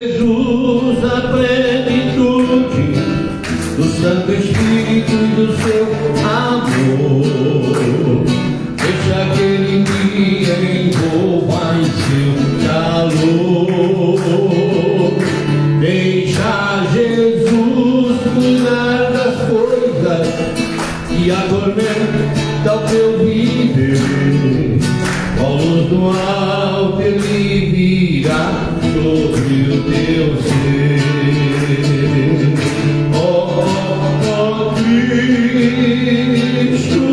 Jesus, a plenitude do Santo Espírito e do seu amor, deixa que ele me envolva em seu calor. Deixa Jesus cuidar das coisas que atormentam o teu viver. Com luz do alto ele virá sobre o teu ser. Oh Cristo,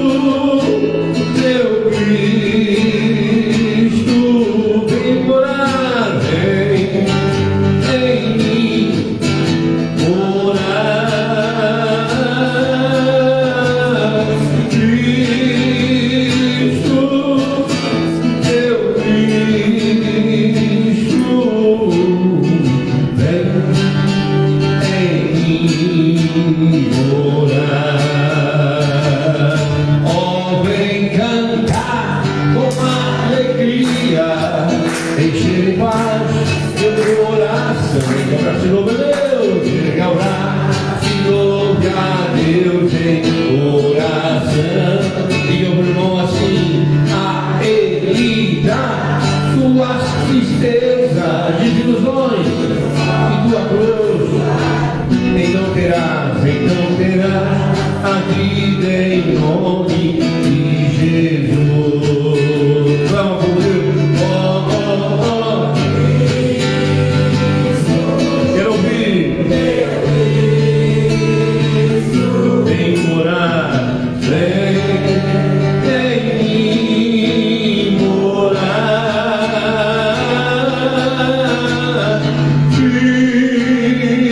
teu Cristo, vem morar, vem em mim morar. Cristo, teu Cristo, vem em mim morar. Oh, vem cantar com alegria, encher em paz teu coração. Diga pra se louvar a Deus, diga o braço, louve a Deus em oração. Diga pro irmão assim: a Ele dá suas tristezas, desilusões e tua cruz. Então terás a vida em nome de Jesus. Vamos com Deus. Quero ouvir. Vem morar, vem em mim morar.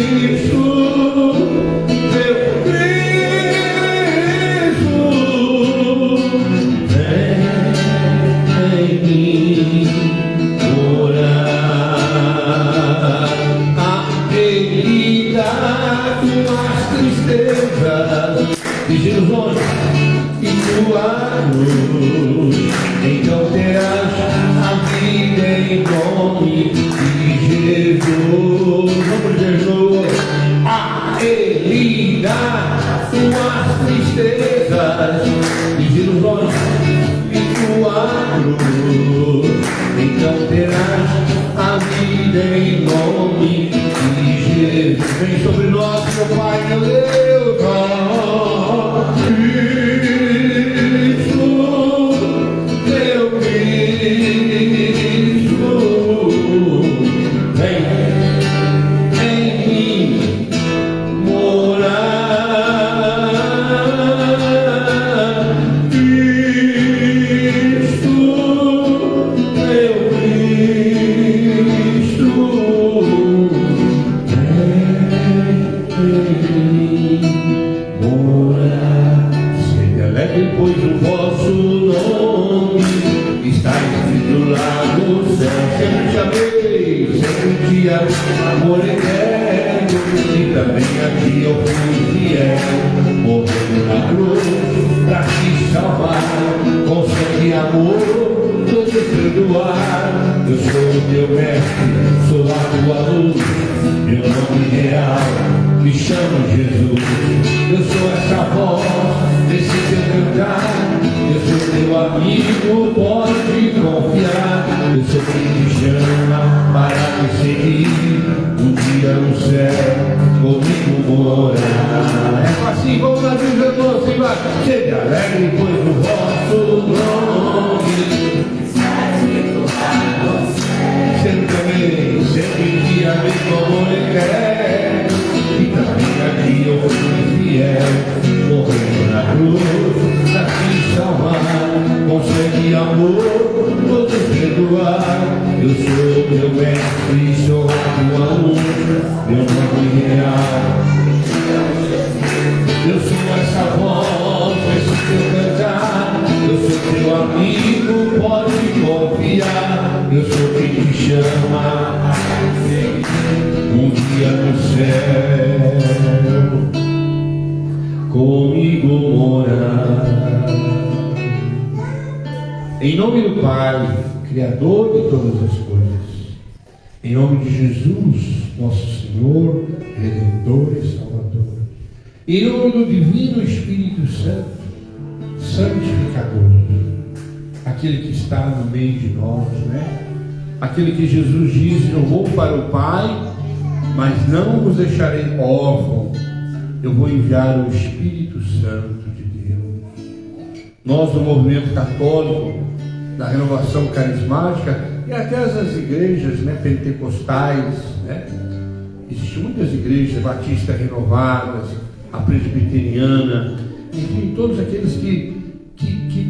Cristo, teu Cristo, vem em mim morar. A Ele dá tuas tristezas, desilusões e tua cruz. Então terás a vida em nome de Jesus. Vamos Jesus. A Ele dá tuas tristezas, desilusões e tua cruz. Então terás a vida em nome de Jesus. Vem sobre nós, meu Pai, meu Deus. Oh, Cristo, teu Cristo, vem em mim morar. Cristo, teu Cristo, sede alegre, pois o vosso nome está escrito lá no céu. Sempre te amei, sempre te amor eterno, e também a ti eu fui fiel, morrendo na cruz pra te salvar, com sangue e amor todos perdoar. Eu sou o teu mestre, sou a tua luz, meu nome real me chamo Jesus. Eu sou essa voz desse teu cantar, eu sou teu amigo, pode confiar. Eu sou quem te chama para me seguir, um dia no céu comigo morar. É assim, vamos lá, diz eu tô assim, vai. Sede alegre, pois no vosso nome sempre amei, sempre te amei como ele quer. E também aqui eu fui fiel, morrendo na cruz pra te salvar, com sangue e amor todos perdoar. Eu sou teu mestre, sou tua luz, meu nome real. Eu sou essa voz, esse teu cantar, eu sou teu amigo, pode confiar. Eu sou quem te chama um dia no céu comigo morar. Em nome do Pai, Criador de todas as coisas, Em nome de Jesus, nosso Senhor, Redentor e Salvador. Em nome do Divino Espírito Santo, Santificador, aquele que está no meio de nós, né? Aquele que Jesus diz: eu vou para o Pai, mas não vos deixarei órfãos, eu vou enviar o Espírito Santo de Deus. Nós do movimento católico, da renovação carismática, e até as igrejas, né, pentecostais, né? Existem muitas igrejas batistas renovadas, a presbiteriana, enfim, todos aqueles que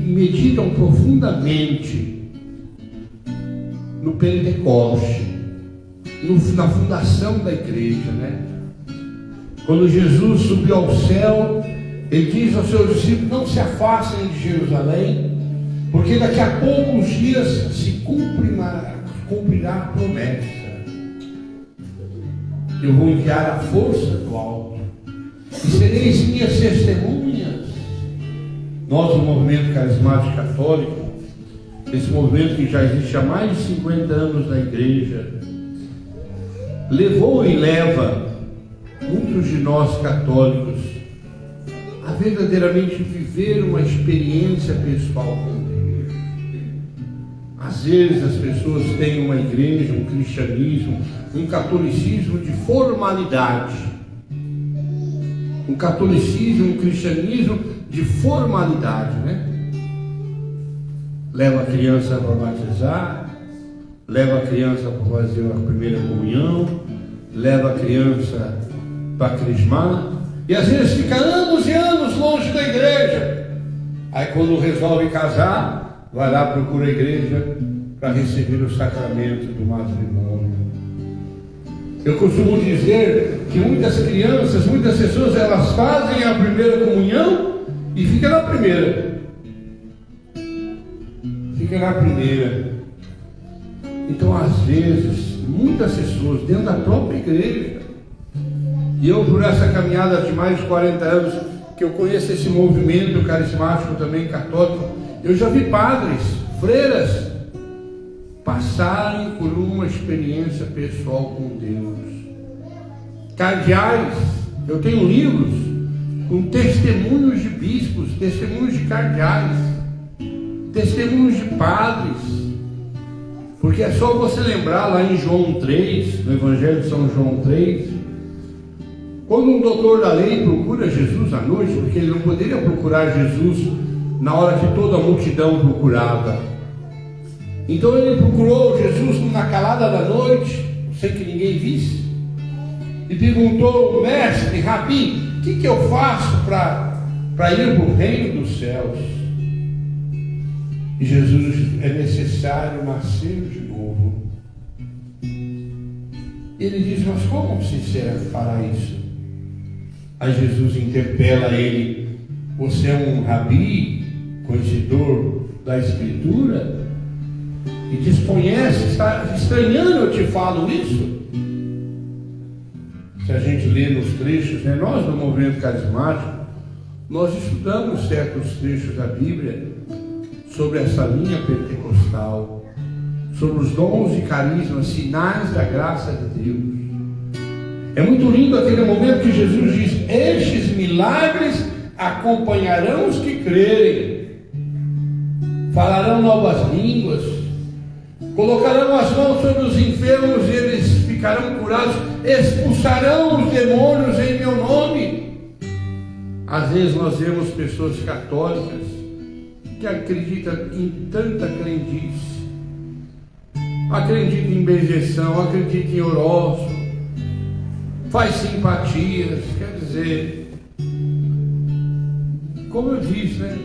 meditam profundamente no Pentecoste, na fundação da igreja, né? Quando Jesus subiu ao céu, ele diz aos seus discípulos: não se afastem de Jerusalém, porque daqui a poucos dias se cumprirá a promessa. Eu vou enviar a força do alto, e sereis minhas testemunhas. Nós, o movimento carismático católico, esse movimento que já existe há mais de 50 anos na igreja, levou e leva muitos de nós católicos a verdadeiramente viver uma experiência pessoal com Deus. Às vezes as pessoas têm uma igreja, um cristianismo, um catolicismo de formalidade. Um catolicismo, um cristianismo de formalidade, né? Leva a criança para batizar, leva a criança para fazer a primeira comunhão, leva a criança para crismar, e às vezes fica anos e anos longe da igreja. Aí quando resolve casar, vai lá, procura a igreja para receber o sacramento do matrimônio. Eu costumo dizer que muitas crianças, muitas pessoas, elas fazem a primeira comunhão e fica na primeira. Fica na primeira. Então, às vezes, muitas pessoas dentro da própria igreja, e eu, por essa caminhada de mais de 40 anos, que eu conheço esse movimento carismático também católico, eu já vi padres, freiras, passarem por uma experiência pessoal com Deus. Cardeais, eu tenho livros com testemunhos de bispos, testemunhos de cardeais, testemunhos de padres, porque é só você lembrar lá em João 3, no Evangelho de São João 3, quando um doutor da lei procura Jesus à noite, porque ele não poderia procurar Jesus na hora que toda a multidão procurava. Então ele procurou Jesus na calada da noite, sem que ninguém visse, e perguntou: mestre, Rabi, o que eu faço para ir para o reino dos céus? E Jesus: é necessário nascer de novo. Ele diz: mas como se fará isso? Aí Jesus interpela ele: você é um rabi, conhecedor da Escritura, e desconhece, está estranhando eu te falo isso? Se a gente lê nos trechos, né? Nós do movimento carismático, nós estudamos certos trechos da Bíblia sobre essa linha pentecostal, sobre os dons e carismas, sinais da graça de Deus. É muito lindo aquele momento que Jesus diz: estes milagres acompanharão os que crerem, falarão novas línguas, colocarão as mãos sobre os enfermos e eles ficarão curados, expulsarão os demônios em meu nome. Às vezes nós vemos pessoas católicas que acreditam em tanta crendice, acreditam em bendição, acreditam em horóscopo, faz simpatias, quer dizer, como eu disse, né?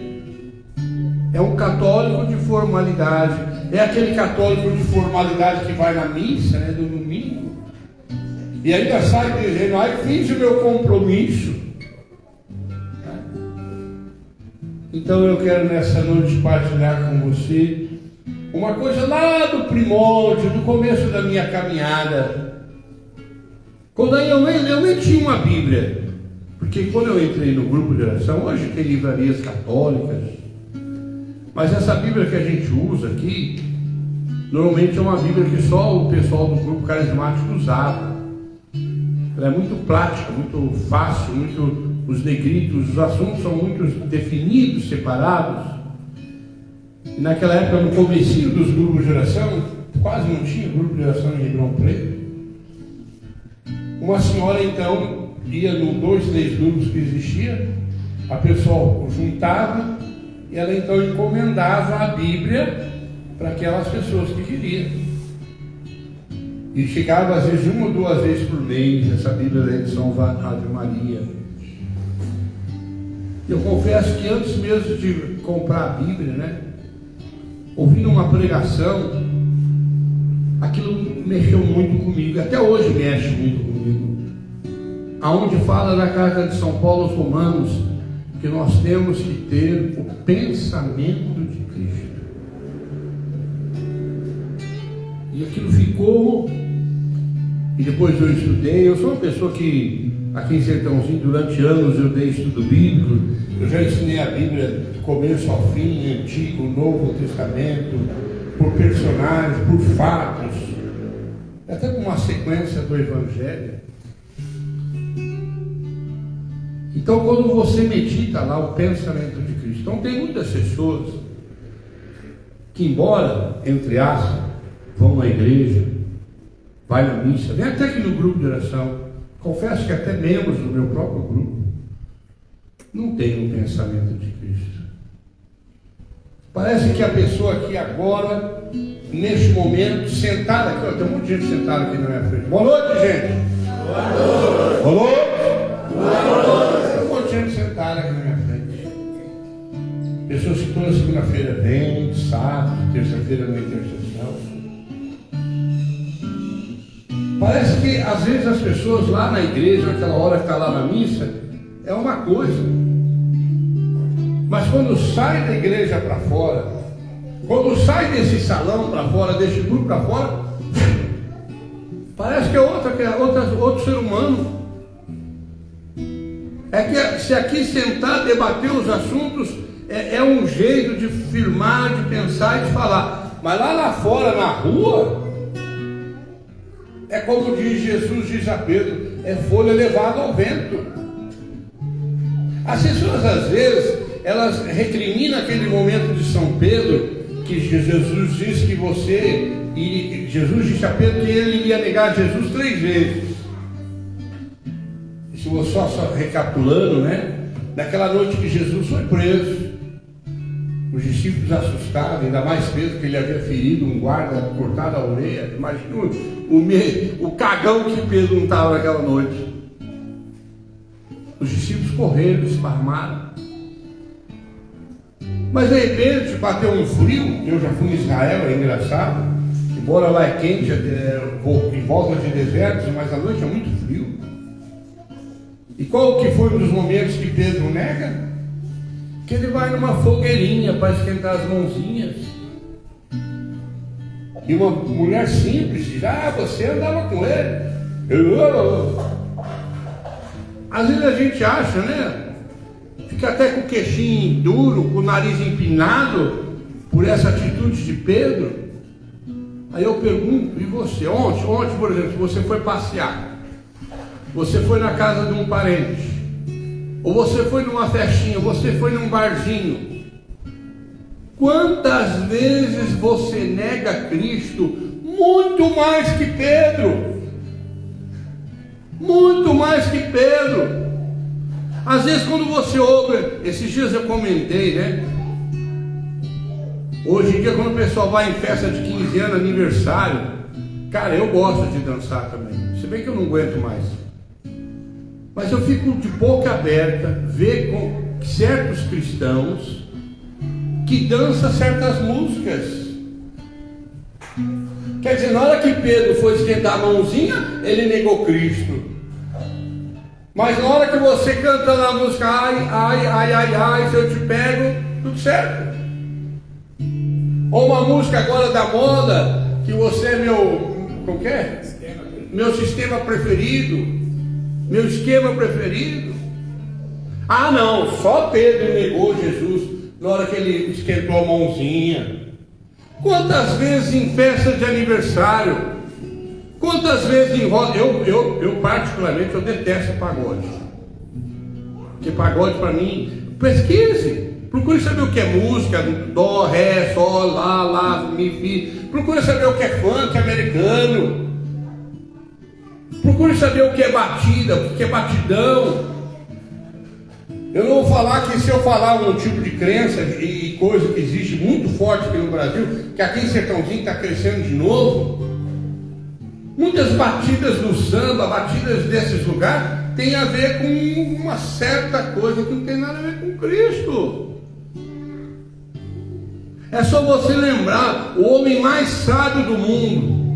É um católico de formalidade. É aquele católico de formalidade que vai na missa, né, do domingo, e ainda sai dizendo: ai, fiz o meu compromisso. Então eu quero nessa noite partilhar com você uma coisa lá do primórdio, do começo da minha caminhada. Quando eu nem tinha uma Bíblia, porque quando eu entrei no grupo de oração, hoje tem livrarias católicas, mas essa Bíblia que a gente usa aqui, Normalmente é uma Bíblia que só o pessoal do grupo carismático usava. Ela é muito prática, muito fácil, os negritos, os assuntos são muito definidos, separados. E naquela época, no comecinho dos grupos de oração, quase não tinha grupo de oração em Ribeirão Preto. Uma senhora então ia nos 2, 3 grupos que existia, a pessoa juntava e ela então encomendava a Bíblia para aquelas pessoas que queriam. E chegava às vezes 1 ou 2 vezes por mês essa Bíblia da edição Ave Maria. Eu confesso que antes mesmo de comprar a Bíblia, né, ouvindo uma pregação, aquilo mexeu muito comigo, até hoje mexe muito comigo. Aonde fala na carta de São Paulo aos Romanos que nós temos que ter o pensamento de Cristo. E aquilo ficou, e depois eu estudei. Eu sou uma pessoa que aqui em Sertãozinho durante anos eu dei estudo bíblico. Eu já ensinei a Bíblia do começo ao fim, Antigo, Novo Testamento, por personagens, por fatos, até com uma sequência do Evangelho. Então, quando você medita lá o pensamento de Cristo, então tem muitas pessoas que, embora, entre aspas, vão à igreja, vai na missa, vem até aqui no grupo de oração, confesso que até membros do meu próprio grupo não tem um pensamento de Cristo. Parece que a pessoa aqui agora, neste momento, sentada aqui, ó, tem um monte de gente sentada aqui na minha frente. Boa noite, gente! Boa noite! Boa noite! Boa noite! Tem um monte de gente sentada aqui na minha frente. Pessoas que toda segunda-feira vêm, sábado, terça-feira na intercessão. Parece que às vezes as pessoas lá na igreja, naquela hora que está lá na missa, é uma coisa. Mas quando sai da igreja para fora, quando sai desse salão para fora, desse grupo para fora, parece que é outro ser humano. É que se aqui sentar, debater os assuntos, é um jeito de firmar, de pensar e de falar. Mas lá fora, na rua, é como diz Jesus, diz a Pedro, é folha levada ao vento. As pessoas às vezes, elas recriminam aquele momento de São Pedro, que Jesus diz que você, e Jesus disse a Pedro que ele iria negar Jesus 3 vezes. E se você só recapitulando, né? Naquela noite que Jesus foi preso, os discípulos assustados, ainda mais Pedro, que ele havia ferido um guarda, cortado a orelha. Imagina o cagão que Pedro não estava naquela noite. Os discípulos correram, esparmaram. Mas de repente bateu um frio. Eu já fui em Israel, é engraçado. Embora lá é quente, em volta de desertos, mas à noite é muito frio. E qual que foi um dos momentos que Pedro nega? Que ele vai numa fogueirinha para esquentar as mãozinhas. E uma mulher simples diz: ah, você andava com ele. Às vezes a gente acha, né? Fica até com o queixinho duro, com o nariz empinado por essa atitude de Pedro. Aí eu pergunto: e você? Ontem, por exemplo, você foi passear, você foi na casa de um parente, ou você foi numa festinha, você foi num barzinho. Quantas vezes você nega Cristo? Muito mais que Pedro. Muito mais que Pedro. Às vezes quando você ouve, esses dias eu comentei, né? Hoje em dia quando o pessoal vai em festa de 15 anos, aniversário, cara, eu gosto de dançar também. Se bem que eu não aguento mais. Mas eu fico de boca aberta, ver com certos cristãos que dançam certas músicas. Quer dizer, na hora que Pedro foi esquentar a mãozinha, ele negou Cristo. Mas na hora que você canta na música, ai, ai, ai, ai, ai, se eu te pego, tudo certo. Ou uma música agora da moda, que você é meu, como que é? Meu sistema preferido, meu esquema preferido. Ah não, só Pedro negou Jesus na hora que ele esquentou a mãozinha. Quantas vezes em festa de aniversário? Quantas vezes em roda? Eu particularmente, eu detesto pagode. Porque pagode para mim, pesquise. Procure saber o que é música, dó, ré, sol, lá, mi, fi. Procure saber o que é funk americano. Procure saber o que é batida, o que é batidão. Eu não vou falar que se eu falar um tipo de crença e coisa que existe muito forte aqui no Brasil, que aqui em Sertãozinho está crescendo de novo, muitas batidas do samba, batidas desses lugares, tem a ver com uma certa coisa que não tem nada a ver com Cristo. É só você lembrar, o homem mais sábio do mundo,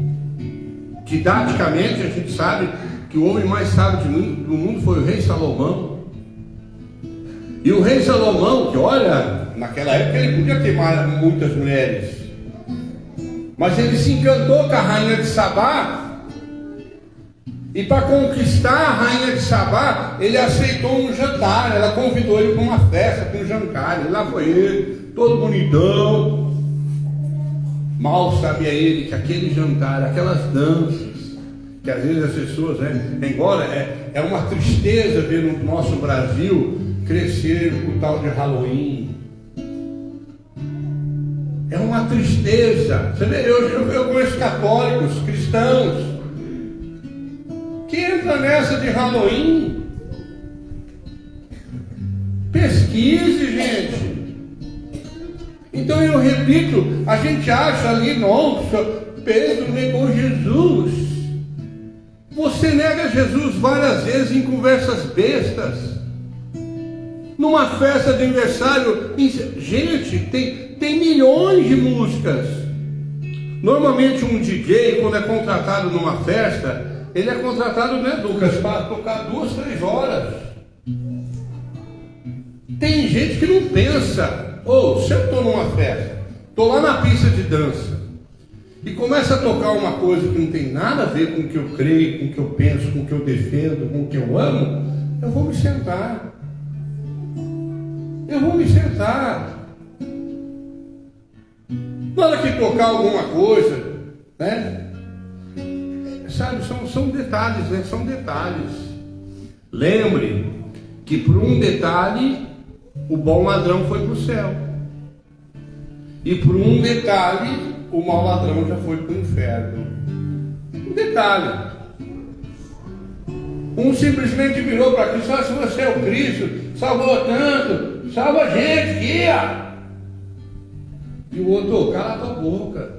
didaticamente a gente sabe que o homem mais sábio do mundo foi o rei Salomão. E o rei Salomão, que olha, naquela época ele podia ter muitas mulheres, mas ele se encantou com a rainha de Sabá, e para conquistar a rainha de Sabá, ele aceitou um jantar, ela convidou ele para uma festa, para um jantar, e lá foi ele, todo bonitão. Mal sabia ele que aquele jantar, aquelas danças, que às vezes as pessoas, embora é uma tristeza ver no nosso Brasil crescer o tal de Halloween. É uma tristeza. Você vê, eu conheço católicos, cristãos, que entram nessa de Halloween. Pesquise, gente. Então eu repito, a gente acha ali, nossa, Pedro negou Jesus. Você nega Jesus várias vezes em conversas bestas. Numa festa de aniversário, gente, tem milhões de músicas. Normalmente um DJ, quando é contratado numa festa, ele é contratado, né, Lucas, para tocar 2, 3 horas. Tem gente que não pensa, se eu estou numa festa, estou lá na pista de dança, e começa a tocar uma coisa que não tem nada a ver com o que eu creio, com o que eu penso, com o que eu defendo, com o que eu amo, eu vou me sentar. Eu vou me sentar. Na hora que tocar alguma coisa, né? Sabe, são detalhes, né? São detalhes. Lembre que por um detalhe, o bom ladrão foi para o céu. E por um detalhe, o mau ladrão já foi para o inferno. Um detalhe. Um simplesmente virou para Cristo, se você é o Cristo, salvou tanto, salva a gente aqui, ó. E o outro, cala a tua boca.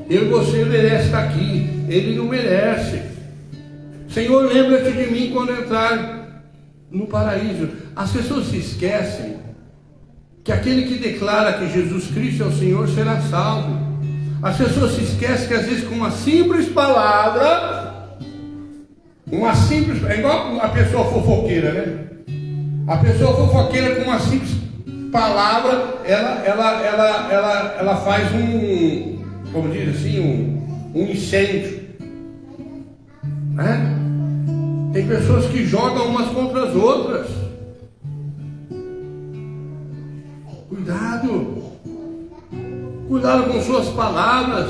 Eu e você merece estar aqui, ele não merece. Senhor, lembra-te de mim quando entrar no paraíso. As pessoas se esquecem que aquele que declara que Jesus Cristo é o Senhor será salvo. As pessoas se esquecem que às vezes com uma simples palavra, é igual a pessoa fofoqueira, né? A pessoa fofoqueira com uma simples palavra, ela faz como diz assim, um incêndio, né? Tem pessoas que jogam umas contra as outras. Cuidado com suas palavras.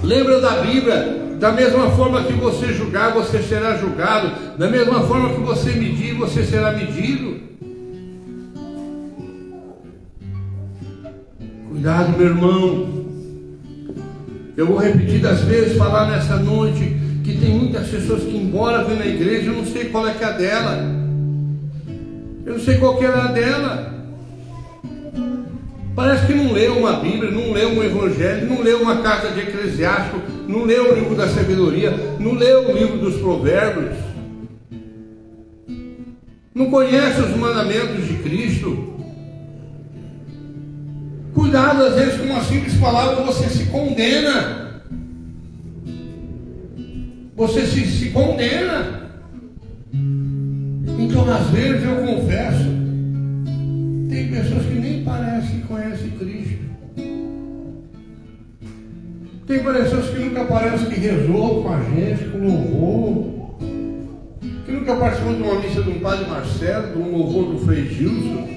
Lembra da Bíblia? Da mesma forma que você julgar, você será julgado. Da mesma forma que você medir, você será medido. Cuidado, meu irmão. Eu vou repetir das vezes, falar nessa noite, que tem muitas pessoas que, embora venham na igreja, eu não sei qual é que é a dela. Eu não sei qual que é a dela. Parece que não leu uma Bíblia, não leu um Evangelho, não leu uma carta de Eclesiástico, não leu o livro da sabedoria, não leu o livro dos provérbios, não conhece os mandamentos de Cristo. Cuidado, às vezes com uma simples palavra você se condena. Você se condena. Então às vezes eu confesso, tem pessoas que nem parecem que conhecem Cristo. Tem pessoas que nunca parece que rezou com a gente, com louvor, que nunca participou de uma missa do Padre Marcelo, de um louvor do Frei Gilson,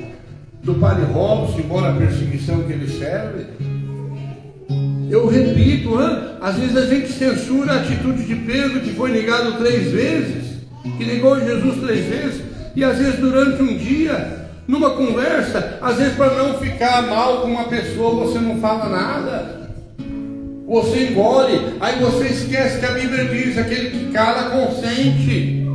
do Padre Robson, embora a perseguição que ele serve. Eu repito, às vezes a gente censura a atitude de Pedro, que foi negado 3 vezes, que negou Jesus 3 vezes, e às vezes durante um dia, numa conversa, às vezes para não ficar mal com uma pessoa, você não fala nada, você engole, aí você esquece que a Bíblia diz: aquele que cala consente.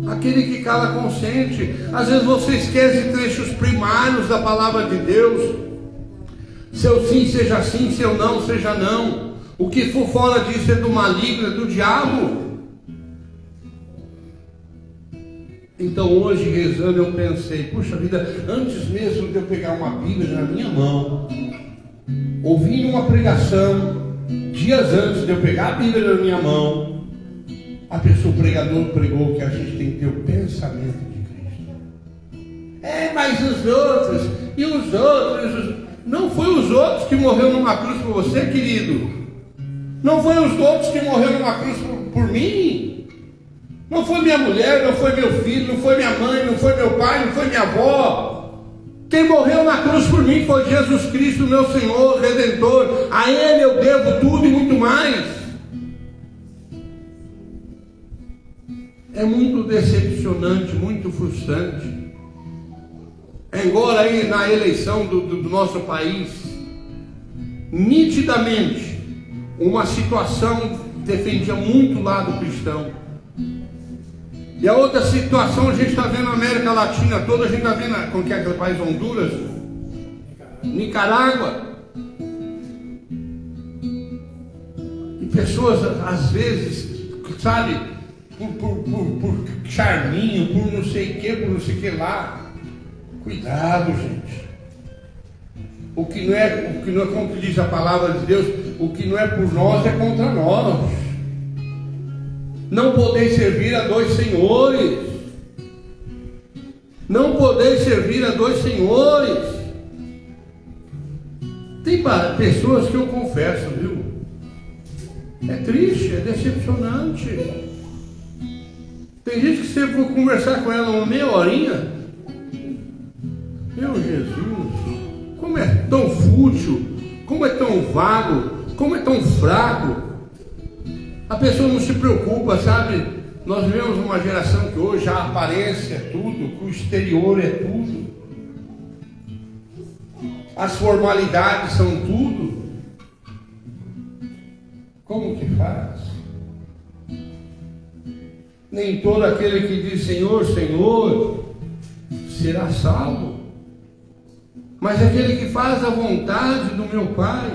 Aquele que cala consente. Às vezes você esquece trechos primários da palavra de Deus. Seu sim seja sim, seu não seja não. O que for fora disso é do maligno, é do diabo. Então hoje, rezando, eu pensei: puxa vida, antes mesmo de eu pegar uma Bíblia na minha mão, ouvi uma pregação, dias antes de eu pegar a Bíblia na minha mão, a pessoa, o pregador, pregou que a gente tem que ter o pensamento de Cristo. Mas os outros, e os outros, não foi os outros que morreram numa cruz por você, querido. Não foi os outros que morreram numa cruz por mim. Não foi minha mulher, não foi meu filho, não foi minha mãe, não foi meu pai, não foi minha avó. Quem morreu na cruz por mim foi Jesus Cristo, meu Senhor, Redentor. A Ele eu devo tudo e muito mais. É muito decepcionante, muito frustrante. Agora aí na eleição do nosso país, nitidamente, uma situação defendia muito o lado cristão. E a outra situação a gente está vendo na América Latina toda, a gente está vendo, como que é aquele país, Honduras, Nicarágua. E pessoas, às vezes, sabe, por charminho, por não sei o que, por não sei o que lá. Cuidado, gente. O que não é como diz a palavra de Deus, o que não é por nós é contra nós. Não podeis servir a 2 senhores. Não podeis servir a 2 senhores. Tem pessoas que eu confesso, viu? É triste, é decepcionante. Tem gente que você for conversar com ela uma meia horinha. Meu Jesus, como é tão fútil, como é tão vago, como é tão fraco. A pessoa não se preocupa, sabe? Nós vivemos uma geração que hoje a aparência é tudo, que o exterior é tudo. As formalidades são tudo. Como que faz? Nem todo aquele que diz Senhor, Senhor, será salvo. Mas aquele que faz a vontade do meu Pai,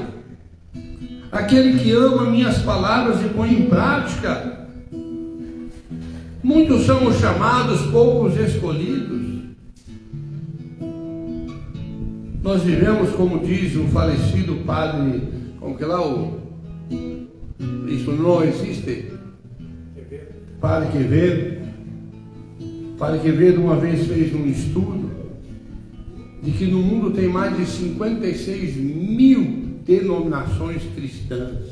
aquele que ama minhas palavras e põe em prática. Muitos são os chamados, poucos escolhidos. Nós vivemos, como diz o falecido padre, como que lá isso não existe, Padre Quevedo. Padre Quevedo uma vez fez um estudo de que no mundo tem mais de 56 mil denominações cristãs.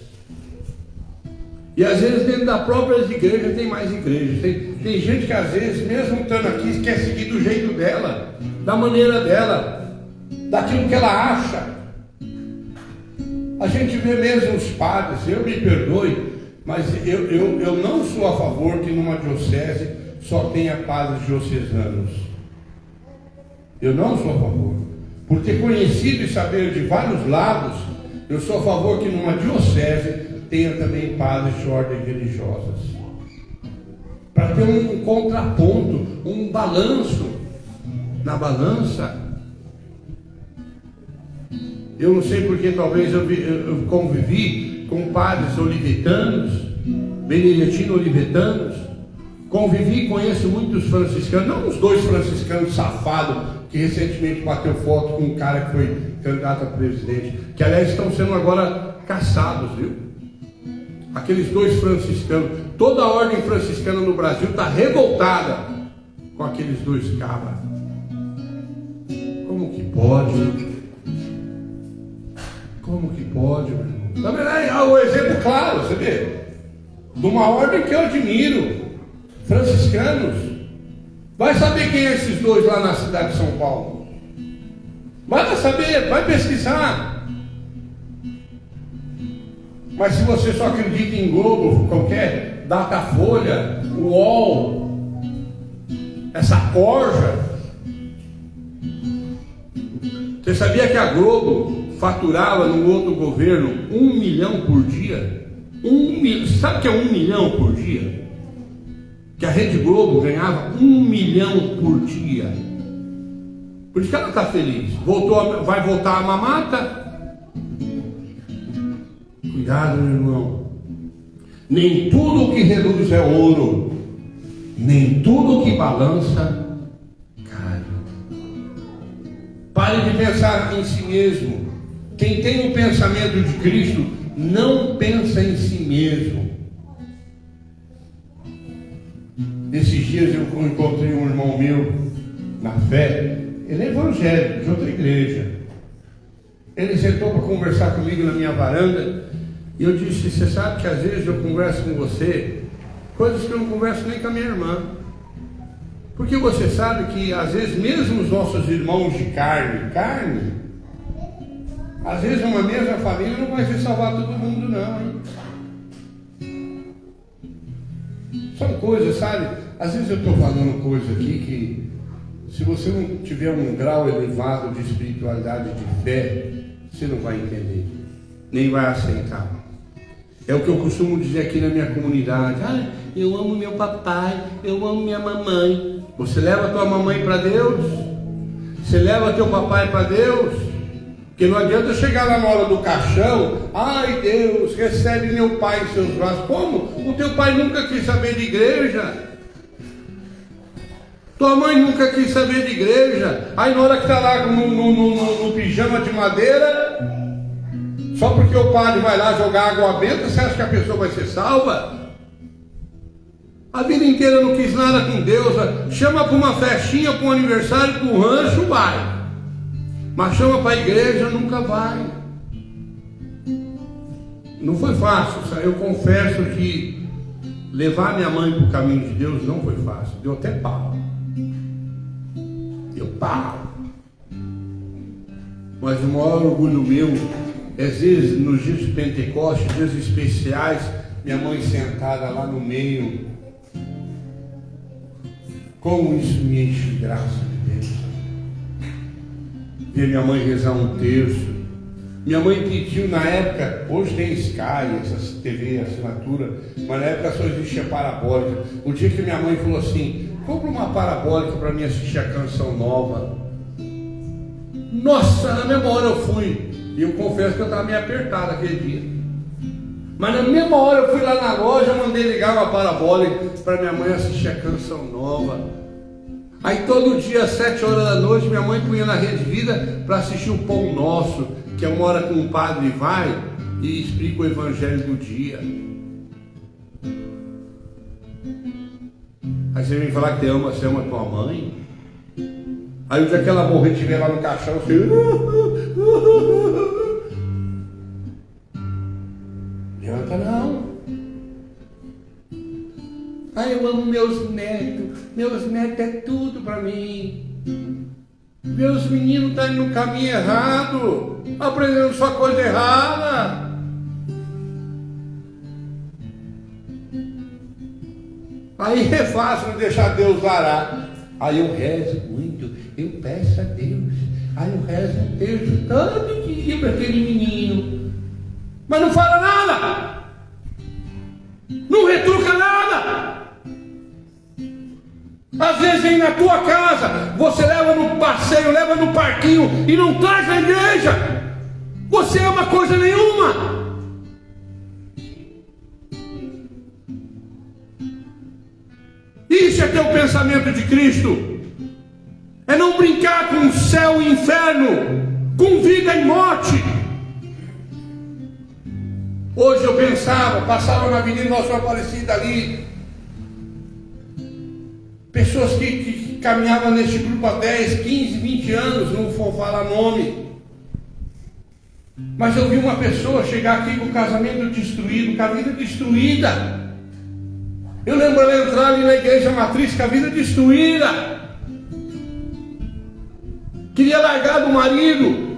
E às vezes dentro da própria igreja tem mais igrejas. Tem gente que às vezes, mesmo estando aqui, quer seguir do jeito dela, da maneira dela, daquilo que ela acha. A gente vê mesmo os padres, eu me perdoe, mas eu não sou a favor que numa diocese só tenha padres diocesanos. Eu não sou a favor. Por ter conhecido e saber de vários lados, eu sou a favor que numa diocese tenha também padres de ordem religiosas. Para ter um contraponto, um balanço na balança. Eu não sei porque talvez eu convivi com padres olivetanos, beneditino-olivetanos, convivi e conheço muitos franciscanos, não os 2 franciscanos safados que recentemente bateu foto com um cara que foi candidato a presidente, que aliás estão sendo agora caçados, viu? Aqueles 2 franciscanos, toda a ordem franciscana no Brasil está revoltada com aqueles 2 cabras. Como que pode? Como que pode, meu irmão? Na verdade, há um exemplo claro, você vê, de uma ordem que eu admiro, franciscanos. Vai saber quem é esses 2 lá na cidade de São Paulo. Vai lá saber, vai pesquisar. Mas se você só acredita em Globo, qualquer Datafolha, UOL, essa corja, você sabia que a Globo faturava no outro governo 1 milhão por dia? Sabe o que é 1 milhão por dia? Que a Rede Globo ganhava 1 milhão por dia. Por isso que ela está feliz. Vai voltar a mamata? Cuidado, meu irmão. Nem tudo que reluz é ouro, nem tudo que balança cai. Pare de pensar em si mesmo. Quem tem o pensamento de Cristo não pensa em si mesmo. Esses dias eu encontrei um irmão meu na fé. Ele é evangélico, de outra igreja. Ele sentou para conversar comigo na minha varanda. E eu disse: você sabe que às vezes eu converso com você coisas que eu não converso nem com a minha irmã. Porque você sabe que às vezes mesmo os nossos irmãos de carne, às vezes uma mesma família não vai se salvar todo mundo não, hein? São coisas, sabe? Às vezes eu estou falando coisas aqui que, se você não tiver um grau elevado de espiritualidade, de fé, você não vai entender, nem vai aceitar. É o que eu costumo dizer aqui na minha comunidade: eu amo meu papai, eu amo minha mamãe. Você leva tua mamãe para Deus? Você leva teu papai para Deus? Porque não adianta chegar lá na hora do caixão: ai Deus, recebe meu pai em seus braços. Como? O teu pai nunca quis saber de igreja. Tua mãe nunca quis saber de igreja. Aí na hora que está lá no pijama de madeira, só porque o padre vai lá jogar água benta, você acha que a pessoa vai ser salva? A vida inteira não quis nada com Deus. Chama para uma festinha, para um aniversário, para um rancho, vai. Mas chama para a igreja, nunca vai. Não foi fácil. Eu confesso que levar minha mãe para o caminho de Deus não foi fácil. Deu até pau. Deu pau. Mas o maior orgulho meu, às vezes nos dias de Pentecostes, dias especiais, minha mãe sentada lá no meio. Como isso me enche de graça de Deus. Ver minha mãe rezar um terço. Minha mãe pediu na época, hoje tem Sky, essas TV assinatura, mas na época só existia parabólica. O dia que minha mãe falou assim: compra uma parabólica para mim assistir a Canção Nova. Nossa, na mesma hora eu fui. E eu confesso que eu estava meio apertado aquele dia. Mas na mesma hora eu fui lá na loja, mandei ligar uma parabólica para minha mãe assistir a Canção Nova. Aí todo dia às 7 horas da noite minha mãe punha na Rede Vida para assistir o Pão Nosso, que é uma hora que um padre vai e explica o evangelho do dia. Aí você vem falar que você ama tua mãe. Aí o dia que ela morrer, estiver lá no caixão, você... Adianta não. Eu amo meus netos. Meus netos é tudo para mim. Meus meninos estão indo no caminho errado, aprendendo só coisa errada. Aí é fácil deixar Deus arar. Aí eu rezo muito, eu peço a Deus. Aí eu rezo um texto todo dia para aquele menino. Mas não fala nada. Não retruca nada. Às vezes vem na tua casa, você leva no passeio, leva no parquinho e não traz na igreja. Você ama coisa nenhuma. Isso é ter o pensamento de Cristo. É não brincar com céu e inferno, com vida e morte. Hoje eu passava na Avenida Nossa Aparecida ali, pessoas que caminhavam neste grupo há 10, 15, 20 anos, não vou falar nome. Mas eu vi uma pessoa chegar aqui com o casamento destruído, com a vida destruída. Eu lembro ela entrar ali na igreja matriz com a vida destruída. Queria largar do marido.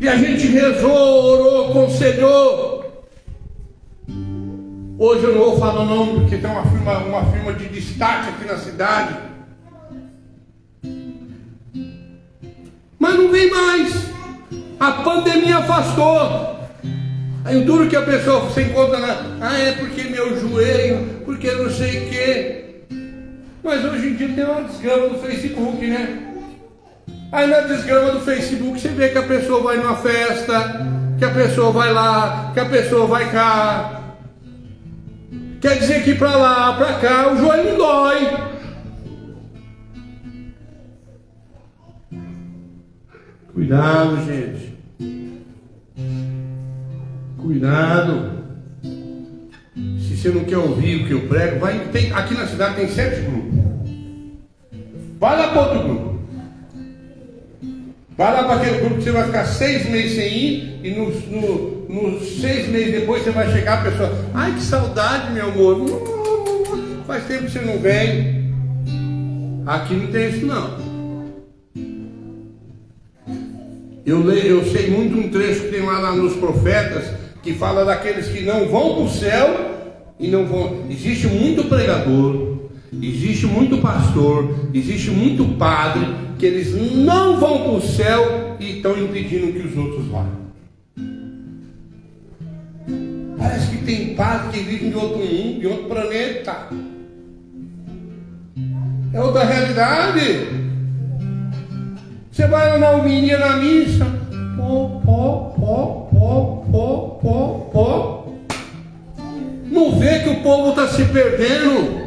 E a gente rezou, orou, aconselhou. Hoje eu não vou falar o nome porque tem uma firma de destaque aqui na cidade. Mas não vem mais. A pandemia afastou. Aí o duro que a pessoa você encontra é porque meu joelho, porque não sei o quê. Mas hoje em dia tem uma desgrama do Facebook, né? Aí na desgrama do Facebook você vê que a pessoa vai numa festa, que a pessoa vai lá, que a pessoa vai cá. Quer dizer que pra lá, pra cá, o joelho não dói. Cuidado, gente. Cuidado. Se você não quer ouvir o que eu prego, aqui na cidade tem 7 grupos. Vai lá para outro grupo. Vai lá para aquele grupo que você vai ficar 6 meses sem ir. E nos 6 meses depois você vai chegar a pessoa. Ai, que saudade, meu amor. Faz tempo que você não vem. Aqui não tem isso não. Eu sei muito um trecho que tem lá nos profetas, que fala daqueles que não vão para o céu e não vão. Existe muito pregador, existe muito pastor, existe muito padre, que eles não vão para o céu e estão impedindo que os outros vá. Parece que tem padre que vive de outro mundo, de outro planeta. É outra realidade. Você vai lá na homilia, na missa, não vê que o povo está se perdendo,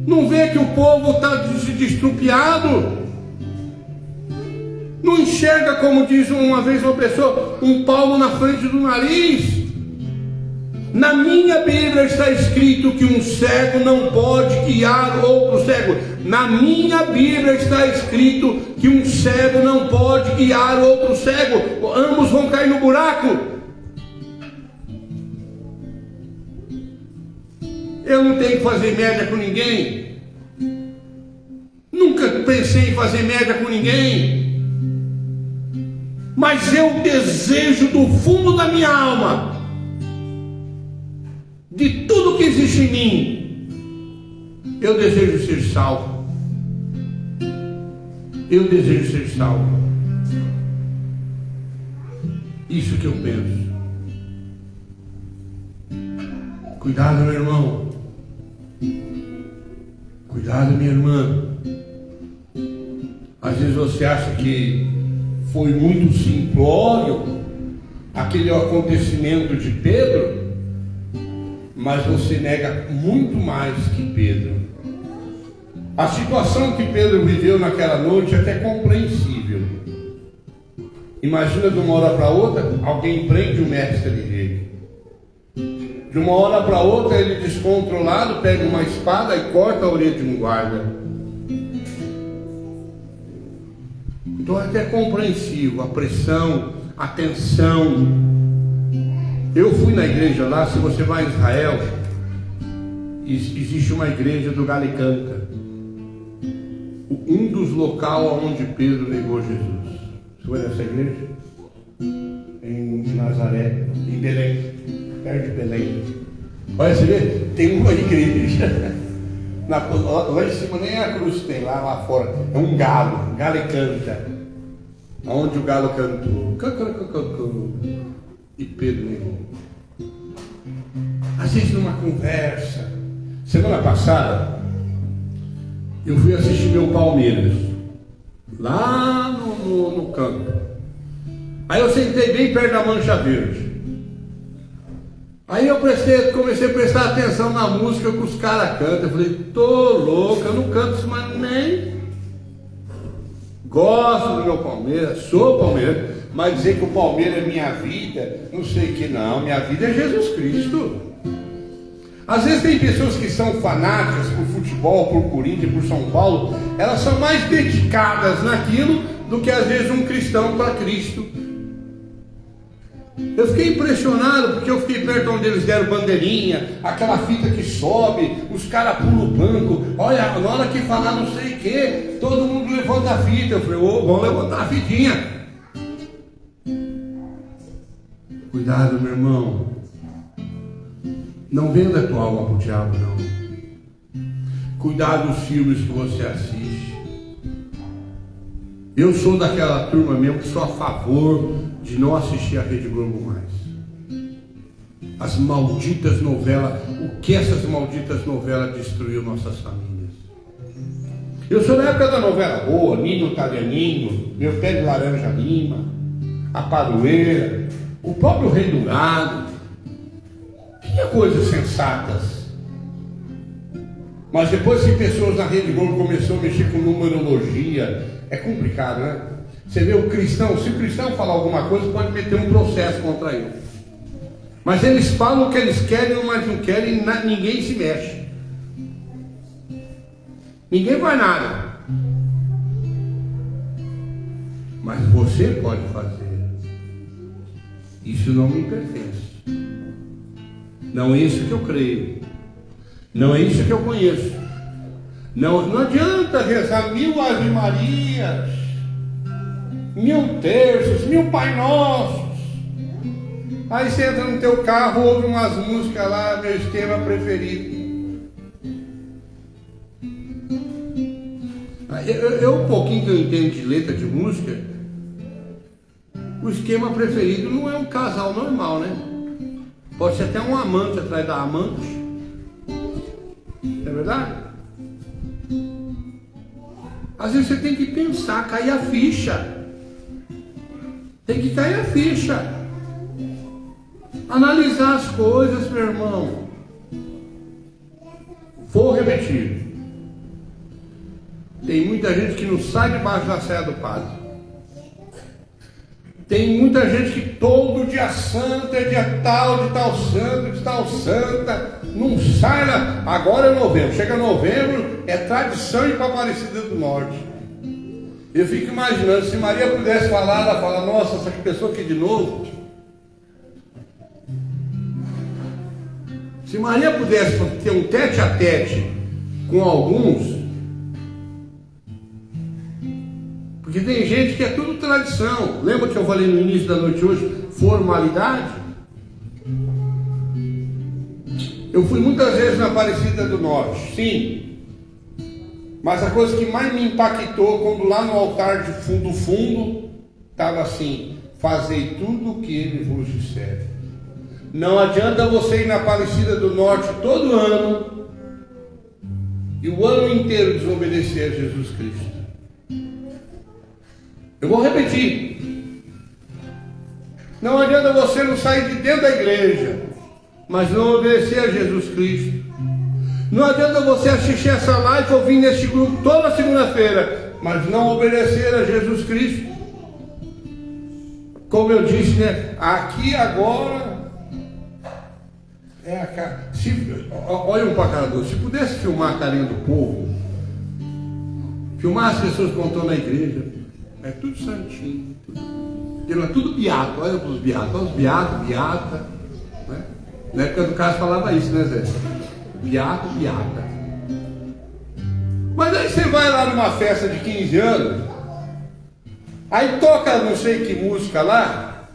não vê que o povo está destrupiado, não enxerga, como diz uma vez uma pessoa, um palmo na frente do nariz. Na minha Bíblia está escrito que um cego não pode guiar outro cego. Na minha Bíblia está escrito que um cego não pode guiar outro cego. Ambos vão cair no buraco. Eu não tenho que fazer média com ninguém. Nunca pensei em fazer média com ninguém. Mas eu desejo do fundo da minha alma, de tudo que existe em mim, eu desejo ser salvo. Eu desejo ser salvo. Isso que eu penso. Cuidado, meu irmão. Cuidado, minha irmã. Às vezes você acha que foi muito simplório aquele acontecimento de Pedro, mas você nega muito mais que Pedro. A situação que Pedro viveu naquela noite é até compreensível. Imagina de uma hora para outra, alguém prende o mestre dele. De uma hora para outra, ele descontrolado pega uma espada e corta a orelha de um guarda. Então é até compreensível a pressão, a tensão. Eu fui na igreja lá. Se você vai em Israel, existe uma igreja do Galicanta, um dos locais onde Pedro negou Jesus. Você foi nessa igreja? Em Nazaré, em Belém, perto de Belém. Olha, você vê, tem uma igreja lá em cima, nem a cruz tem, lá fora é um galo canta, onde o galo cantou e Pedro negou. Às vezes numa conversa. Semana passada eu fui assistir meu Palmeiras lá no campo. Aí eu sentei bem perto da mancha verde. Aí eu comecei a prestar atenção na música que os caras cantam. Eu falei, tô louco, eu não canto isso, mas nem gosto do meu Palmeiras, sou Palmeiras, mas dizer que o Palmeiras é minha vida, não sei o que não, minha vida é Jesus Cristo. Às vezes tem pessoas que são fanáticas por futebol, por Corinthians, por São Paulo, elas são mais dedicadas naquilo do que às vezes um cristão para Cristo. Eu fiquei impressionado, porque eu fiquei perto onde eles deram bandeirinha, aquela fita que sobe, os caras pulam o banco, olha, na hora que falar não sei o que, todo mundo levanta a fita. Eu falei, vamos levantar a fitinha. Cuidado, meu irmão. Não venda a tua alma para o diabo, não. Cuidado dos filmes que você assiste. Eu sou daquela turma mesmo que sou a favor de não assistir a Rede Globo mais. As malditas novelas, o que essas malditas novelas destruiu nossas famílias. Eu sou da época da novela boa, Ninho Italianinho, Meu Pé de Laranja Lima, A Padroeira, o próprio Rei do Gado. Tinha coisas sensatas. Mas depois que pessoas na Rede Globo começaram a mexer com numerologia, é complicado, né? Você vê o cristão, se o cristão falar alguma coisa, pode meter um processo contra ele. Mas eles falam o que eles querem, mas não querem, ninguém se mexe. Ninguém faz nada. Mas você pode fazer. Isso não me pertence. Não é isso que eu creio. Não é isso que eu conheço. Não adianta rezar 1000 Ave Marias, 1000 terços, 1000 Pai Nossos. Aí você entra no teu carro, ouve umas músicas lá, meu esquema preferido. Eu um pouquinho que eu entendo de letra de música, o esquema preferido não é um casal normal, né? Pode ser até um amante atrás da amante. É verdade? Às vezes você tem que pensar, cair a ficha. Tem que cair a ficha. Analisar as coisas, meu irmão. Vou repetir. Tem muita gente que não sai debaixo da saia do padre. Tem muita gente que todo dia santo é dia tal, de tal santo, de tal santa. Não sai lá. Agora é novembro. Chega novembro, é tradição ir para Aparecida do Norte. Eu fico imaginando, se Maria pudesse falar, ela fala, nossa, essa pessoa aqui de novo. Se Maria pudesse ter um tete a tete com alguns, porque tem gente que é tudo tradição. Lembra que eu falei no início da noite hoje? Formalidade. Eu fui muitas vezes na Aparecida do Norte, sim. Mas a coisa que mais me impactou, quando lá no altar de fundo, estava assim, fazei tudo o que ele vos disser. Não adianta você ir na Aparecida do Norte todo ano, e o ano inteiro desobedecer a Jesus Cristo. Eu vou repetir. Não adianta você não sair de dentro da igreja, mas não obedecer a Jesus Cristo. Não adianta você assistir essa live ou vir neste grupo toda segunda-feira, mas não obedecer a Jesus Cristo. Como eu disse, né? Aqui agora é a cara. Olha um pacador. Se pudesse filmar a carinha do povo, filmar as pessoas que estão na igreja, é tudo santinho, tudo beato. Olha para os beatos, olha os beatos, beata, né? Na época do caso falava isso, né, Zé? Beato, beata. Mas aí você vai lá numa festa de 15 anos, aí toca não sei que música lá,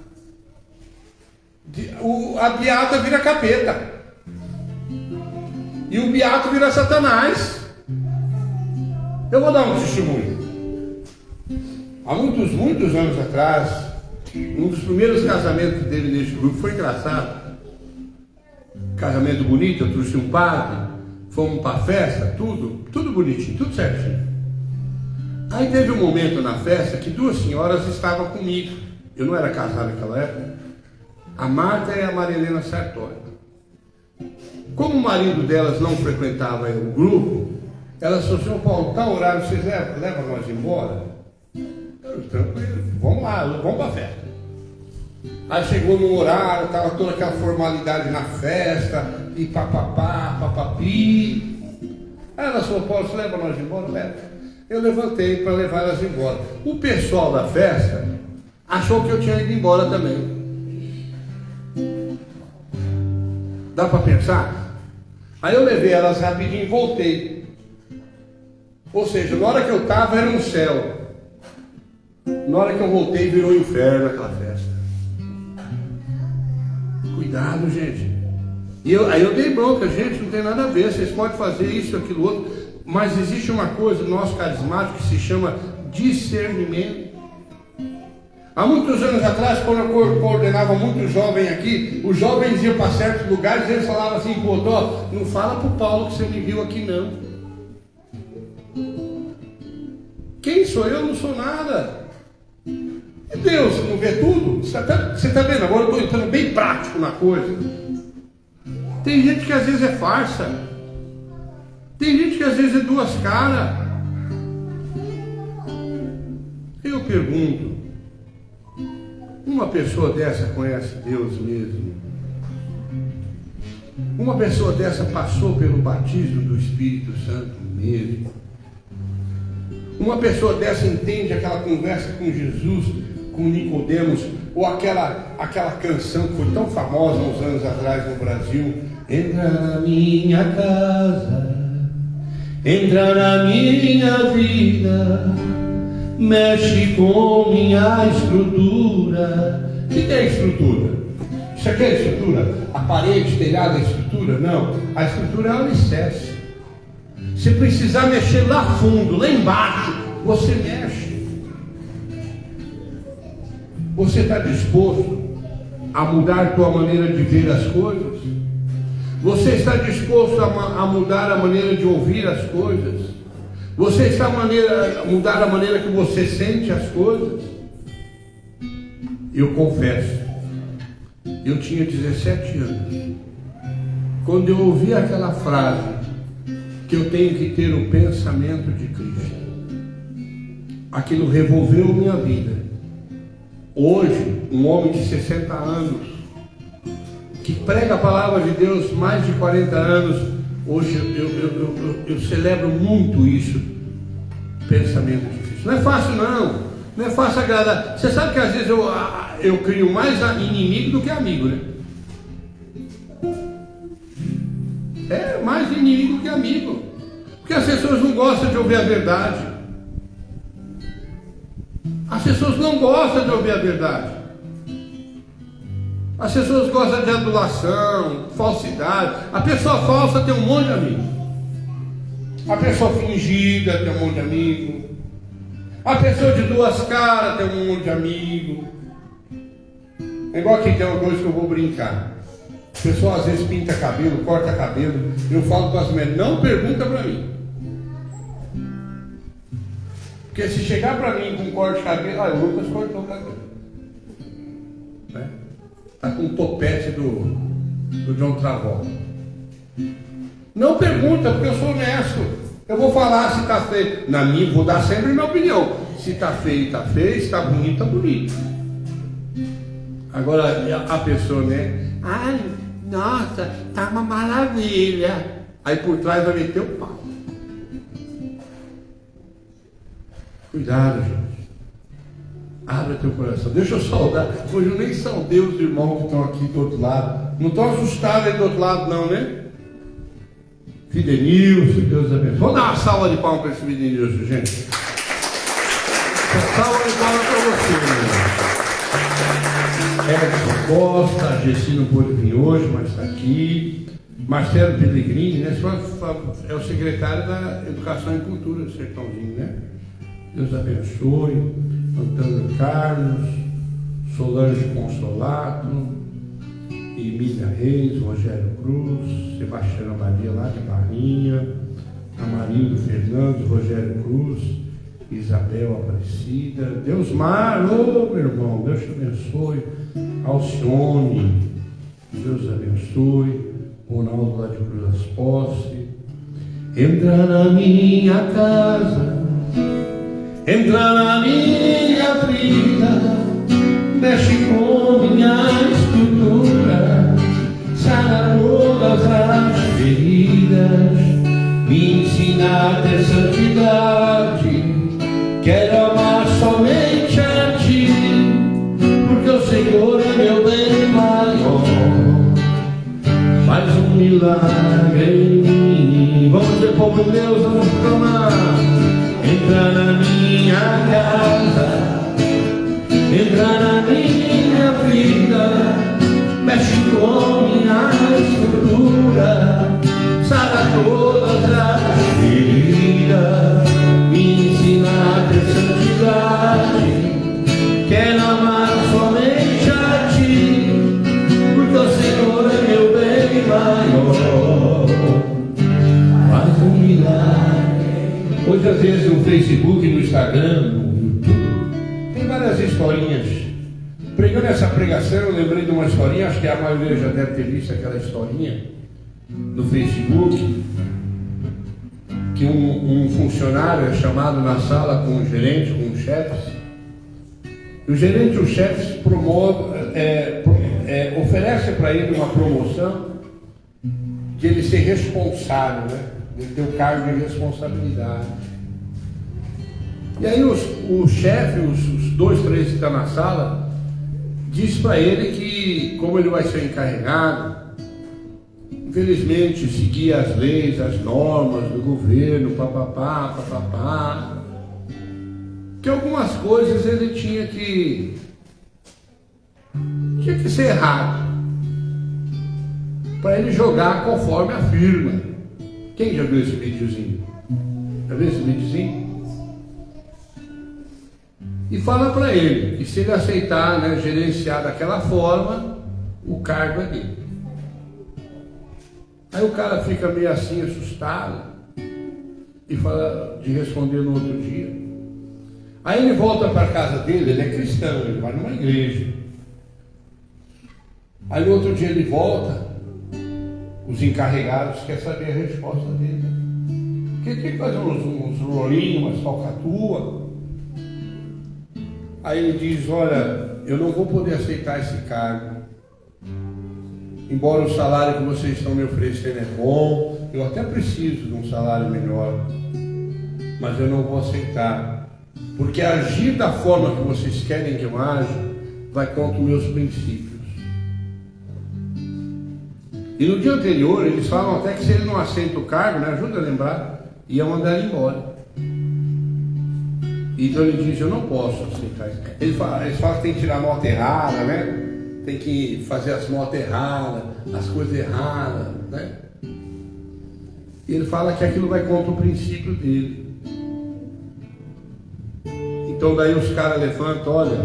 a beata vira capeta, e o beato vira Satanás. Eu vou dar um testemunho. Há muitos anos atrás, um dos primeiros casamentos dele neste grupo foi engraçado. Casamento bonito, eu trouxe um padre, fomos para a festa, tudo bonitinho, tudo certinho. Aí teve um momento na festa que 2 senhoras estavam comigo. Eu não era casado naquela época. A Marta e a Marilena Sartori. Como o marido delas não frequentava o grupo, elas falaram assim, Paulo, tá horário, vocês levam nós embora? Tranquilo, vamos lá, vamos para a festa. Aí chegou no horário, estava toda aquela formalidade na festa, e papapá, papapi. Aí ela falou, Paulo, você leva nós embora? Leva. Eu levantei para levar elas embora. O pessoal da festa achou que eu tinha ido embora também. Dá para pensar? Aí eu levei elas rapidinho e voltei. Ou seja, na hora que eu estava era um céu. Na hora que eu voltei virou inferno aquela festa. Cuidado, gente. Aí eu dei bronca, gente, não tem nada a ver, vocês podem fazer isso, aquilo, outro. Mas existe uma coisa no nosso carismático que se chama discernimento. Há muitos anos atrás, quando eu coordenava muito jovem aqui, os jovens iam para certos lugares e eles falavam assim, pô, não fala para o Paulo que você me viu aqui não. Quem sou eu? Não sou nada. E Deus não vê tudo? Você está vendo? Agora eu estou entrando bem prático na coisa. Tem gente que às vezes é farsa. Tem gente que às vezes é duas caras. Eu pergunto, uma pessoa dessa conhece Deus mesmo? Uma pessoa dessa passou pelo batismo do Espírito Santo mesmo? Uma pessoa dessa entende aquela conversa com Jesus, com Nicodemos, ou aquela canção que foi tão famosa uns anos atrás no Brasil? Entra na minha casa, entra na minha vida, mexe com minha estrutura. O que é estrutura? Isso aqui é estrutura? A parede, telhado é estrutura? Não. A estrutura é o alicerce. Se precisar mexer lá fundo, lá embaixo, você mexe. Você está disposto a mudar a tua maneira de ver as coisas? Você está disposto a mudar a maneira de ouvir as coisas? Você está a mudar a maneira que você sente as coisas? Eu confesso, eu tinha 17 anos, quando eu ouvi aquela frase, que eu tenho que ter o pensamento de Cristo, aquilo revolveu minha vida. Hoje, um homem de 60 anos, que prega a palavra de Deus mais de 40 anos, hoje eu celebro muito isso, pensamento de Cristo. Não é fácil não, não é fácil agradar. Você sabe que às vezes eu crio mais inimigo do que amigo, né? É mais inimigo que amigo, porque as pessoas não gostam de ouvir a verdade. As pessoas não gostam de ouvir a verdade. As pessoas gostam de adulação, falsidade. A pessoa falsa tem um monte de amigos. A pessoa fingida tem um monte de amigo. A pessoa de duas caras tem um monte de amigo. É igual que tem uma coisa que eu vou brincar. A pessoa às vezes pinta cabelo, corta cabelo. Eu falo para as mulheres, não pergunta para mim. Porque se chegar para mim com corte de cabelo, o Lucas cortou o cabelo. Está com o topete do John Travolta. Não pergunta, porque eu sou honesto. Eu vou falar se está feio. Na minha, vou dar sempre a minha opinião. Se está feio, está feio. Se está bonito, está bonito. Agora, a pessoa, né? Ai, nossa, tá uma maravilha. Aí por trás vai meter o pau. Cuidado, gente. Abra teu coração. Deixa eu saudar. Hoje eu nem saudei os irmãos que estão aqui do outro lado. Não estão assustados aí do outro lado, não, né? Fidenilson, Deus abençoe. Vamos dar uma salva de palmas para esse Fidenilson, gente. Uma salva de palmas para você, Edson Costa, a Gessi não pôde vir hoje, mas está aqui. Marcelo Pellegrini, né? É o secretário da Educação e Cultura do Sertãozinho, né? Deus abençoe. Antônio Carlos, Solange Consolato, Emília Reis, Rogério Cruz, Sebastiana Maria lá de Barrinha, Amarildo Fernando, Rogério Cruz, Isabel Aparecida, Deusmar, meu irmão, Deus te abençoe, Alcione, Deus abençoe, Ronaldo lá de Cruz das Posses. Entra na minha casa, entra na minha vida, mexe com minha estrutura, sara todas as feridas, me ensina a ter santidade, quero amar somente a Ti, porque o Senhor é meu bem maior. faz um milagre em mim. Vamos ser povo de Deus, vamos clamar. Entra na minha casa, entra na minha vida, mexe com minha estrutura, sara todas as feridas, me ensina a ter santidade, quero amar somente a ti, porque o Senhor é meu bem maior. Faz um milagre. Hoje, às vezes, no Facebook, no Instagram, no YouTube, tem várias historinhas. Pregando essa pregação, eu lembrei de uma historinha, acho que a maioria já deve ter visto aquela historinha no Facebook, que um funcionário é chamado na sala com o gerente, com os chefes, e o gerente e os chefes oferecem para ele uma promoção de ele ser responsável, né? Ele ter o cargo de responsabilidade. E aí o chefe, os dois, três que estão na sala, diz para ele que, como ele vai ser encarregado, infelizmente, seguir as leis, as normas do governo, papapá, que algumas coisas ele tinha que ser errado, para ele jogar conforme a firma. Quem já viu esse videozinho? Já viu esse videozinho? E fala para ele que se ele aceitar, né, gerenciar daquela forma, o cargo é dele. Aí o cara fica meio assim, assustado, e fala de responder no outro dia. Aí ele volta para a casa dele, ele é cristão, ele vai numa igreja. Aí no outro dia ele volta, os encarregados querem saber a resposta dele. Porque tem que fazer uns rolinhos, umas falcatruas. Aí ele diz, olha, eu não vou poder aceitar esse cargo. Embora o salário que vocês estão me oferecendo é bom, eu até preciso de um salário melhor, mas eu não vou aceitar, porque agir da forma que vocês querem que eu aja vai contra os meus princípios. E no dia anterior eles falam até que se ele não aceita o cargo, né, ajuda a lembrar, ia mandar ele embora. Então ele diz, eu não posso aceitar isso. Eles falam que tem que tirar a nota errada, né? Tem que fazer as notas erradas, as coisas erradas, né? E ele fala que aquilo vai contra o princípio dele. Então daí os caras levantam, olha,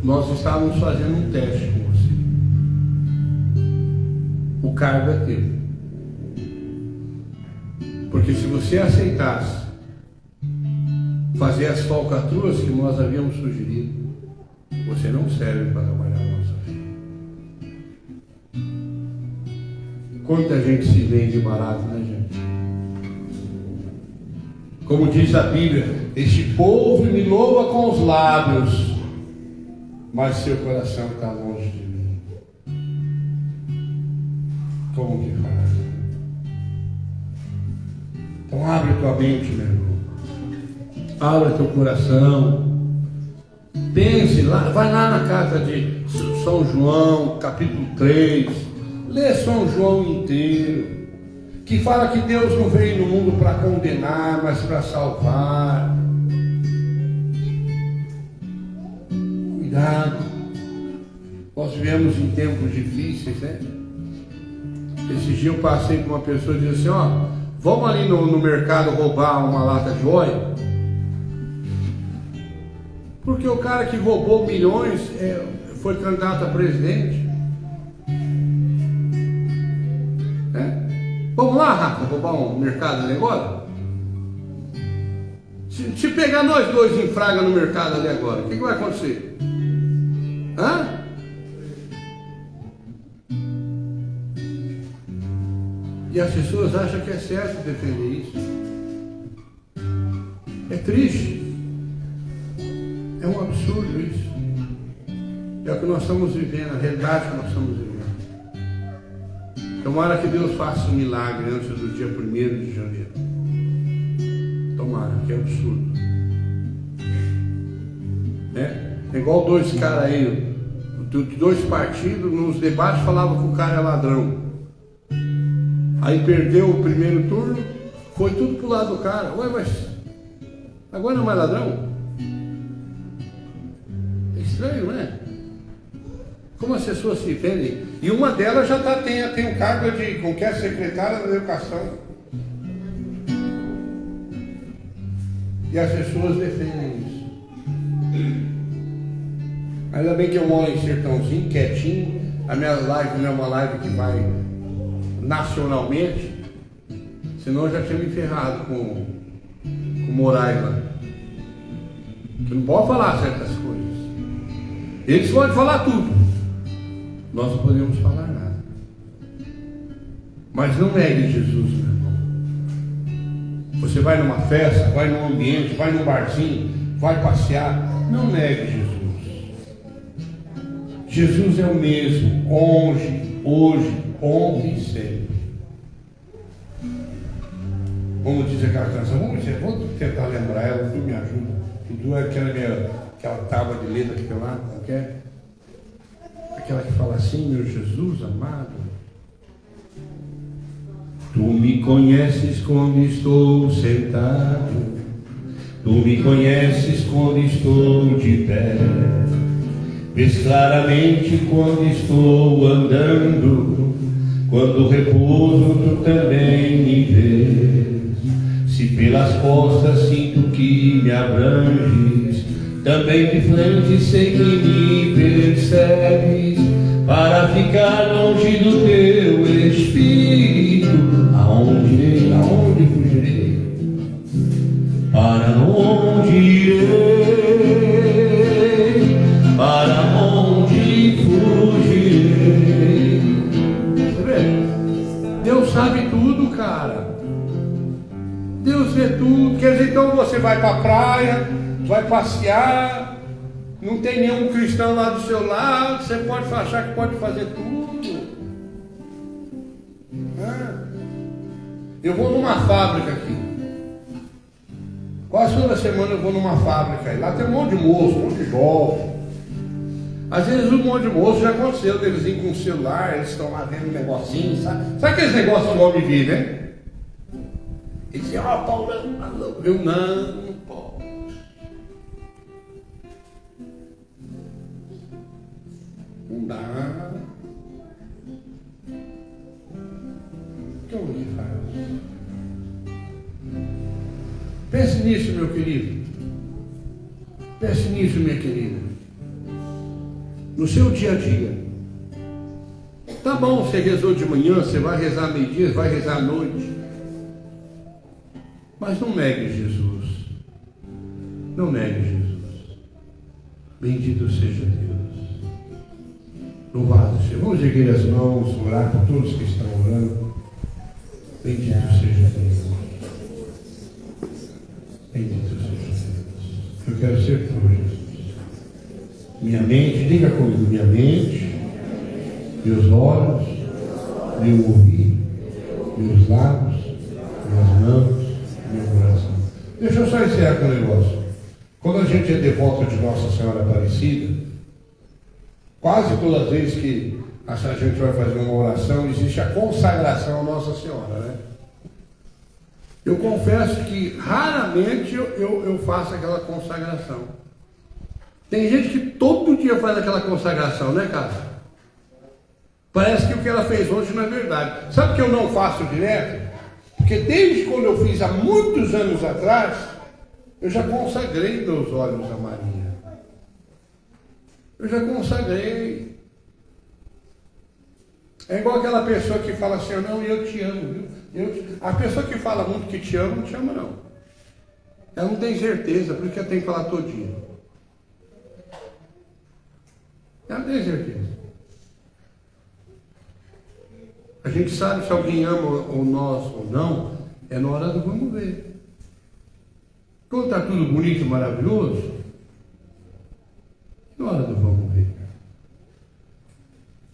nós estávamos fazendo um teste com você. O cargo é teu. Porque se você aceitasse fazer as falcatruas que nós havíamos sugerido, você não serve para trabalhar a nossa vida. Quanta gente se vende barato, né, gente? Como diz a Bíblia, este povo me louva com os lábios, mas seu coração está longe de mim. Como que faz? Então abre tua mente, meu irmão. Abre teu coração. Pense lá, vai lá na casa de São João, capítulo 3. Lê São João inteiro, que fala que Deus não veio no mundo para condenar, mas para salvar. Cuidado. Nós vivemos em tempos difíceis, né? Esse dia eu passei por uma pessoa e disse assim, ó, vamos ali no mercado roubar uma lata de óleo. Porque o cara que roubou milhões foi candidato a presidente. Vamos lá, Rafa, roubar um mercado ali agora? Se pegar nós dois em fraga no mercado ali agora, o que vai acontecer? Hã? E as pessoas acham que é certo defender isso. É triste. É um absurdo isso. É o que nós estamos vivendo, a realidade que nós estamos vivendo. Tomara que Deus faça um milagre antes do dia 1º de janeiro. Tomara, que é absurdo. É igual dois caras aí, dois partidos, nos debates falavam que o cara é ladrão. Aí perdeu o primeiro turno, foi tudo pro lado do cara. Ué, mas agora não é mais ladrão? É estranho, né? Como as pessoas se vendem. E uma delas já tem um cargo de, como que é, secretária da educação. E as pessoas defendem isso. Ainda bem que eu moro em Sertãozinho, quietinho. A minha live não é uma live que vai nacionalmente. Senão eu já tinha me ferrado com Moraes lá. Você não pode falar certas coisas. Eles podem falar tudo. Nós não podemos falar nada. Mas não negue Jesus, meu irmão. Você vai numa festa, vai num ambiente, vai num barzinho, vai passear. Não negue Jesus. Jesus é o mesmo, hoje, ontem e sempre. Como diz aquela canção, vou tentar lembrar ela, tu me ajuda. Tu é aquela tábua de letra que tem lá, não quer? Aquela que fala assim, meu Jesus amado. Tu me conheces quando estou sentado, tu me conheces quando estou de pé, vês claramente quando estou andando, quando repouso tu também me vês. Se pelas costas sinto que me abranges, também de frente sei que me persegues, para ficar longe do teu Espírito. Aonde fugirei? Para onde irei? Para onde fugirei? Você vê? Deus sabe tudo, cara. Deus vê tudo. Quer dizer, então você vai para a praia, vai passear, não tem nenhum cristão lá do seu lado, você pode achar que pode fazer tudo. Eu vou numa fábrica aqui. Quase toda semana eu vou numa fábrica aí. Lá tem um monte de moço, um monte de jovem. Às vezes um monte de moço já aconteceu deles irem com o celular, eles estão lá vendo um negocinho, sabe? Sabe aqueles negócios que o homem vê, né? Ele dizia, ó, Paulo, eu não posso. Não dá. Como que faz? Pense nisso, meu querido. Pense nisso, minha querida. No seu dia a dia. Tá bom, você rezou de manhã, você vai rezar meio-dia, vai rezar à noite. Mas não negue Jesus. Não negue Jesus. Bendito seja Deus. Louvado seja. Vamos erguer as mãos, orar por todos que estão orando. Bendito seja Deus. Bendito seja Deus. Eu quero ser tu, Jesus. Minha mente, diga comigo, minha mente, meus olhos, meu ouvido, meus lábios, minhas mãos, meu coração. Deixa eu só encerrar com um negócio. Quando a gente é devoto de Nossa Senhora Aparecida, quase todas as vezes que a gente vai fazer uma oração, existe a consagração à Nossa Senhora, né? Eu confesso que raramente eu faço aquela consagração. Tem gente que todo dia faz aquela consagração, né, cara? Parece que o que ela fez hoje não é verdade. Sabe que eu não faço direto? Porque desde quando eu fiz há muitos anos atrás, eu já consagrei meus olhos a Maria. Eu já consagrei. É igual aquela pessoa que fala assim, não, eu te amo, viu? A pessoa que fala muito que te ama, não te ama não. Ela não tem certeza, por isso ela tem que falar todo dia. Ela não tem certeza. A gente sabe se alguém ama ou nós ou não, é na hora do vamos ver. Quando está tudo bonito e maravilhoso, na hora do vamos ver.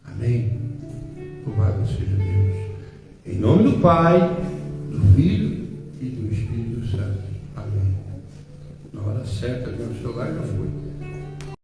Amém? Louvado seja Deus. Em nome do Pai, do Filho e do Espírito Santo. Amém. Na hora certa, meu celular já foi.